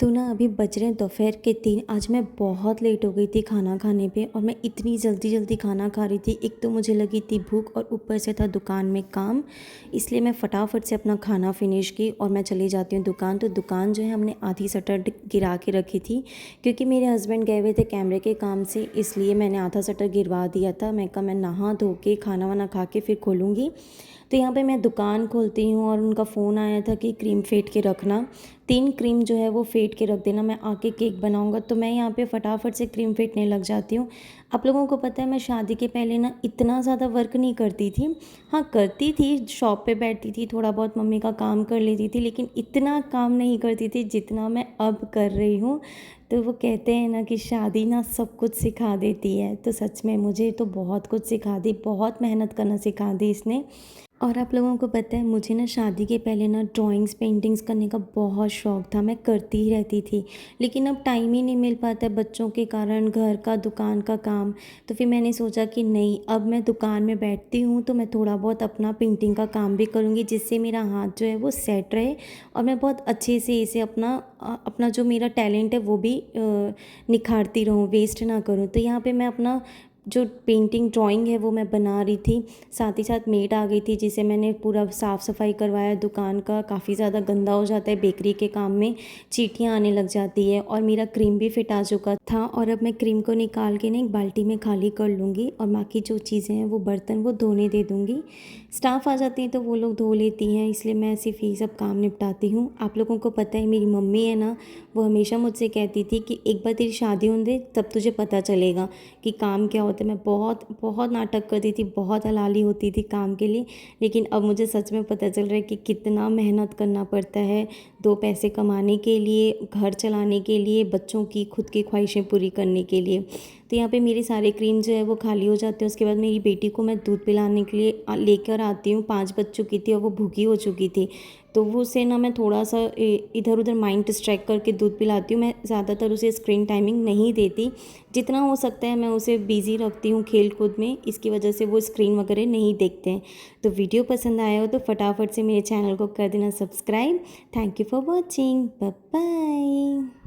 तो ना अभी बज रहे हैं दोपहर के 3। आज मैं बहुत लेट हो गई थी खाना खाने पे और मैं इतनी जल्दी जल्दी खाना खा रही थी। एक तो मुझे लगी थी भूख और ऊपर से था दुकान में काम, इसलिए मैं फटाफट से अपना खाना फिनिश की और मैं चली जाती हूँ दुकान। तो दुकान जो है हमने आधी शटर गिरा के रखी थी क्योंकि मेरे हस्बैंड गए हुए थे कैमरे के काम से, इसलिए मैंने आधा शटर गिरवा दिया था। मैं कहा मैं नहा धो के खाना वाना खा के फिर खोलूँगी। तो यहाँ पे मैं दुकान खोलती हूँ और उनका फ़ोन आया था कि क्रीम फेंट के रखना, 3 क्रीम जो है वो फेंट के रख देना, मैं आके केक बनाऊँगा। तो मैं यहाँ पे फटाफट से क्रीम फेंटने लग जाती हूँ। आप लोगों को पता है मैं शादी के पहले ना इतना ज़्यादा वर्क नहीं करती थी। हाँ, करती थी, शॉप पे बैठती थी, थोड़ा बहुत मम्मी का काम कर लेती थी, लेकिन इतना काम नहीं करती थी जितना मैं अब कर रही हूँ। तो वो कहते हैं ना कि शादी ना सब कुछ सिखा देती है, तो सच में मुझे तो बहुत कुछ सिखा दी, बहुत मेहनत करना सिखा दी इसने। और आप लोगों को पता है मुझे ना शादी के पहले ना ड्राइंग्स पेंटिंग्स करने का बहुत शौक़ था, मैं करती ही रहती थी। लेकिन अब टाइम ही नहीं मिल पाता है बच्चों के कारण, घर का दुकान का काम। तो फिर मैंने सोचा कि नहीं, अब मैं दुकान में बैठती हूँ तो मैं थोड़ा बहुत अपना पेंटिंग का काम भी करूँगी, जिससे मेरा हाथ जो है वो सेट रहे और मैं बहुत अच्छे से इसे अपना जो मेरा टैलेंट है वो भी निखारती रहूँ, वेस्ट ना करूँ। तो यहाँ पे मैं अपना जो पेंटिंग ड्राइंग है वो मैं बना रही थी। साथ ही साथ मेड आ गई थी जिसे मैंने पूरा साफ़ सफाई करवाया। दुकान का काफ़ी ज़्यादा गंदा हो जाता है बेकरी के काम में, चींटियाँ आने लग जाती है। और मेरा क्रीम भी फिट आ चुका था और अब मैं क्रीम को निकाल के ना एक बाल्टी में खाली कर लूँगी और बाकी जो चीज़ें हैं वो बर्तन वो धोने दे दूँगी। स्टाफ आ जाती हैं तो वो लोग धो लेती हैं, इसलिए मैं सिर्फ यही सब काम निपटाती हूँ। आप लोगों को पता है मेरी मम्मी है ना, वो हमेशा मुझसे कहती थी कि एक बार तेरी शादी होने दे तब तुझे पता चलेगा कि काम क्या होता है। मैं बहुत बहुत नाटक करती थी, बहुत हलाली होती थी काम के लिए, लेकिन अब मुझे सच में पता चल रहा है कि कितना मेहनत करना पड़ता है 2 पैसे कमाने के लिए, घर चलाने के लिए, बच्चों की खुद की ख्वाहिशें पूरी करने के लिए। तो यहाँ पे मेरे सारे क्रीम जो है वो खाली हो जाते हैं। उसके बाद मेरी बेटी को मैं दूध पिलाने के लिए लेकर आती हूँ। 5 बज चुकी थी और वो भूखी हो चुकी थी, तो वो उसे ना मैं थोड़ा सा इधर उधर माइंड डिस्ट्रैक्ट करके दूध पिलाती हूँ। मैं ज़्यादातर उसे स्क्रीन टाइमिंग नहीं देती, जितना हो सकता है मैं उसे बिज़ी रखती हूँ खेल कूद में, इसकी वजह से वो स्क्रीन वगैरह नहीं देखते हैं। तो वीडियो पसंद आया हो तो फटाफट से मेरे चैनल को कर देना subscribe. Thank you for watching, bye bye.